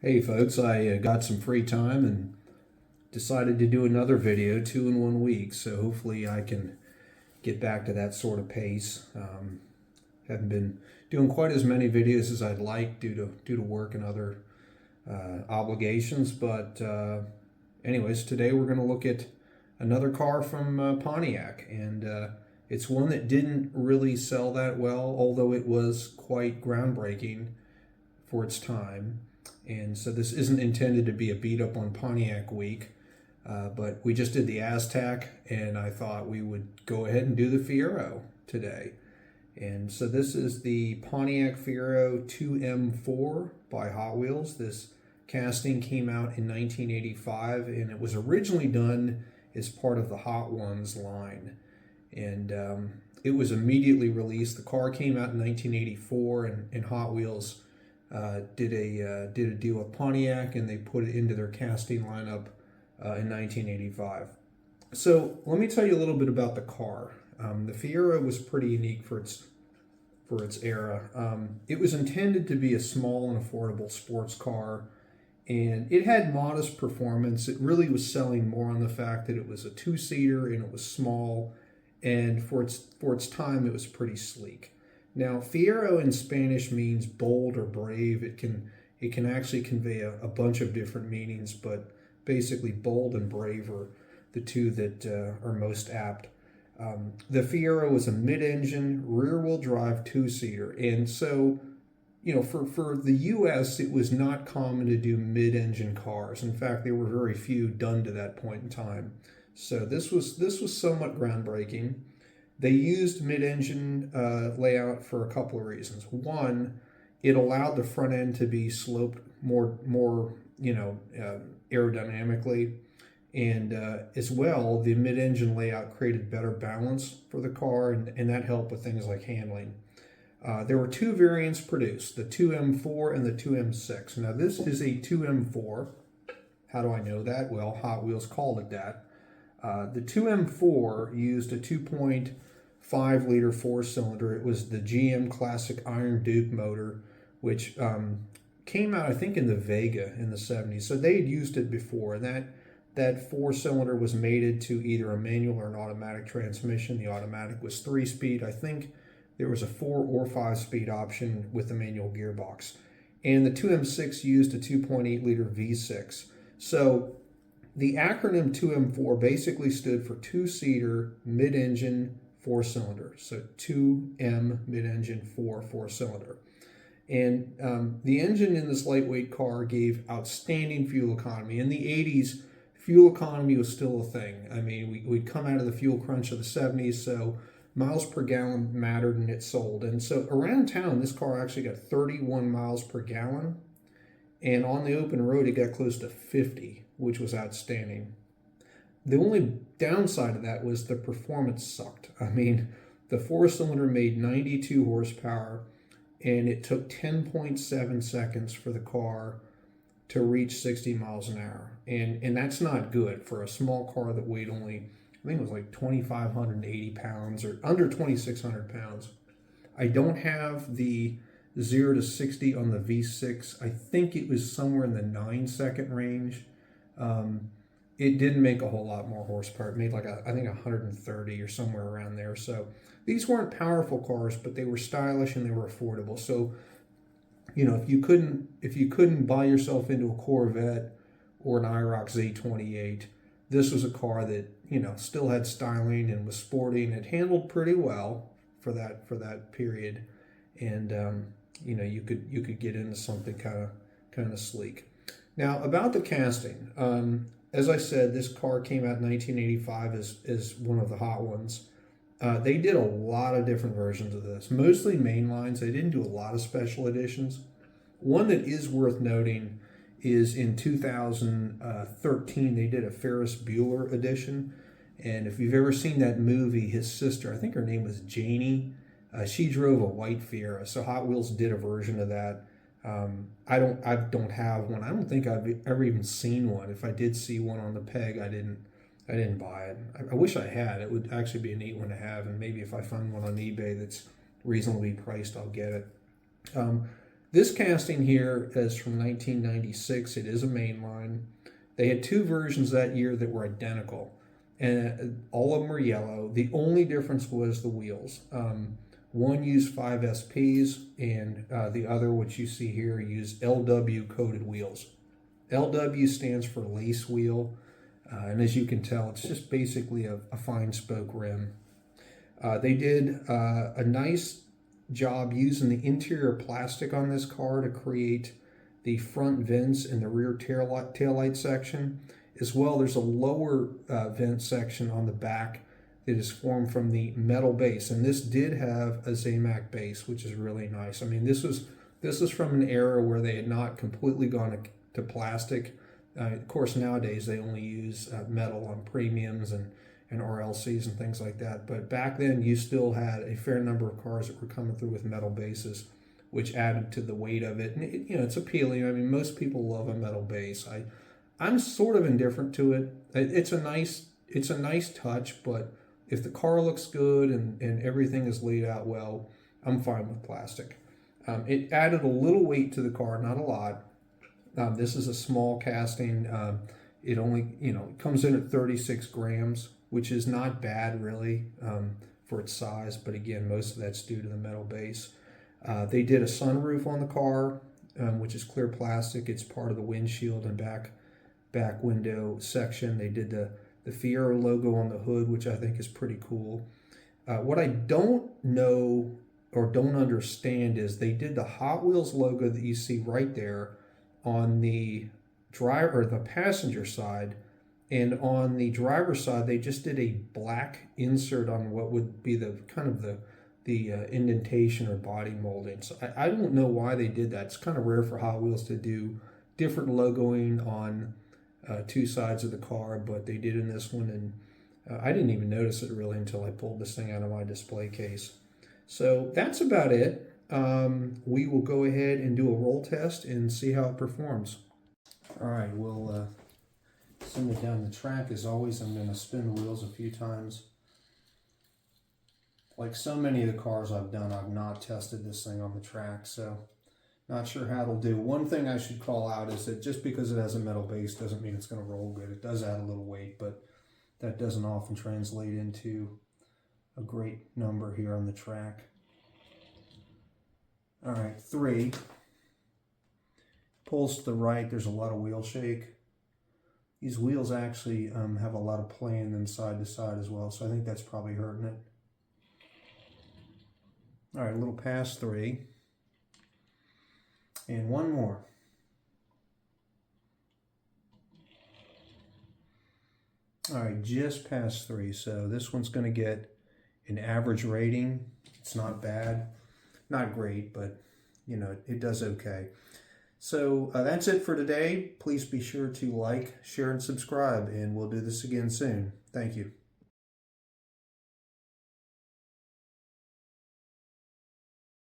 Hey folks, I got some free time and decided to do another video, 2 in 1 week. So hopefully I can get back to that sort of pace. Haven't been doing quite as many videos as I'd like due to work and other obligations. But anyways, today we're going to look at another car from Pontiac, and it's one that didn't really sell that well, although it was quite groundbreaking for its time. And so this isn't intended to be a beat up on Pontiac week, but we just did the Aztec, and I thought we would go ahead and do the Fiero today. And so this is the Pontiac Fiero 2M4 by Hot Wheels. This casting came out in 1985, and it was originally done as part of the Hot Ones line. And it was immediately released. The car came out in 1984, and Hot Wheels did a deal with Pontiac, and they put it into their casting lineup in 1985. So let me tell you a little bit about the car. The Fiero was pretty unique for its era. It was intended to be a small and affordable sports car, and it had modest performance. It really was selling more on the fact that it was a two-seater and it was small, and for its time it was pretty sleek. Now, Fiero in Spanish means bold or brave. It can actually convey a bunch of different meanings, but basically bold and brave are the two that are most apt. The Fiero was a mid-engine, rear-wheel drive two-seater, and so, for the U.S., it was not common to do mid-engine cars. In fact, there were very few done to that point in time. So this was somewhat groundbreaking. They used mid-engine layout for a couple of reasons. One, it allowed the front end to be sloped more aerodynamically, and as well, the mid-engine layout created better balance for the car, and that helped with things like handling. There were two variants produced, the 2M4 and the 2M6. Now, this is a 2M4. How do I know that? Well, Hot Wheels called it that. The 2M4 used a 2.5-liter four-cylinder. It was the GM Classic Iron Duke motor, which came out, I think, in the Vega in the 70s. So they had used it before, and that four-cylinder was mated to either a manual or an automatic transmission. The automatic was 3-speed. I think there was a 4 or 5-speed option with the manual gearbox. And the 2M6 used a 2.8-liter V6. So the acronym 2M4 basically stood for two-seater, mid-engine, four-cylinder. So 2M, mid-engine, four-cylinder. And the engine in this lightweight car gave outstanding fuel economy. In the 80s, fuel economy was still a thing. I mean, we'd come out of the fuel crunch of the 70s, so miles per gallon mattered, and it sold. And so around town, this car actually got 31 miles per gallon. And on the open road, it got close to 50, which was outstanding. The only downside of that was the performance sucked. I mean, the four-cylinder made 92 horsepower, and it took 10.7 seconds for the car to reach 60 miles an hour. And that's not good for a small car that weighed only, I think it was like 2,580 pounds or under 2,600 pounds. I don't have the 0 to 60 on the V6. I think it was somewhere in the 9-second range. It didn't make a whole lot more horsepower. It made I think 130 or somewhere around there. So these weren't powerful cars, but they were stylish and they were affordable. So, if you couldn't buy yourself into a Corvette or an IROC Z28, this was a car that, still had styling and was sporty, and it handled pretty well for that period. And you could get into something kind of sleek. Now, about the casting, as I said, this car came out in 1985 as one of the Hot Ones. They did a lot of different versions of this, mostly mainlines. They didn't do a lot of special editions. One that is worth noting is in 2013, they did a Ferris Bueller edition. And if you've ever seen that movie, his sister, I think her name was Janie, she drove a white Fiero. So Hot Wheels did a version of that. I don't have one. I don't think I've ever even seen one. If I did see one on the peg, I didn't buy it. I wish I had. It would actually be a neat one to have, and maybe if I find one on eBay that's reasonably priced, I'll get it. This casting here is from 1996. It is a mainline. They had two versions that year that were identical, and all of them were yellow. The only difference was the wheels. One used 5SPs, and the other, which you see here, used LW coated wheels. LW stands for lace wheel, and as you can tell, it's just basically a fine spoke rim. They did a nice job using the interior plastic on this car to create the front vents and the rear taillight section. As well, there's a lower vent section on the back that is formed from the metal base, and this did have a Zamac base, which is really nice. I mean, this is from an era where they had not completely gone to plastic. Of course, nowadays they only use metal on premiums and RLCs and things like that. But back then, you still had a fair number of cars that were coming through with metal bases, which added to the weight of it. And it's appealing. I mean, most people love a metal base. I'm sort of indifferent to it. It's a nice touch, but if the car looks good and everything is laid out well, I'm fine with plastic. It added a little weight to the car, not a lot. This is a small casting. It only, it comes in at 36 grams, which is not bad really for its size. But again, most of that's due to the metal base. They did a sunroof on the car, which is clear plastic. It's part of the windshield and back window section. They did the Fiero logo on the hood, which I think is pretty cool. What I don't know or don't understand is they did the Hot Wheels logo that you see right there on the driver or the passenger side, and on the driver's side they just did a black insert on what would be the kind of the indentation or body molding. So I don't know why they did that. It's kind of rare for Hot Wheels to do different logoing on two sides of the car, but they did in this one, and I didn't even notice it really until I pulled this thing out of my display case. So that's about it. We will go ahead and do a roll test and see how it performs. All right, we'll send it down the track. As always, I'm going to spin the wheels a few times. Like so many of the cars I've done, I've not tested this thing on the track, so not sure how it'll do. One thing I should call out is that just because it has a metal base doesn't mean it's going to roll good. It does add a little weight, but that doesn't often translate into a great number here on the track. All right, 3. Pulls to the right, there's a lot of wheel shake. These wheels actually have a lot of play in them side to side as well, so I think that's probably hurting it. All right, a little past 3. And one more. All right, just past 3. So this one's going to get an average rating. It's not bad. Not great, but it does okay. So that's it for today. Please be sure to like, share, and subscribe, and we'll do this again soon. Thank you.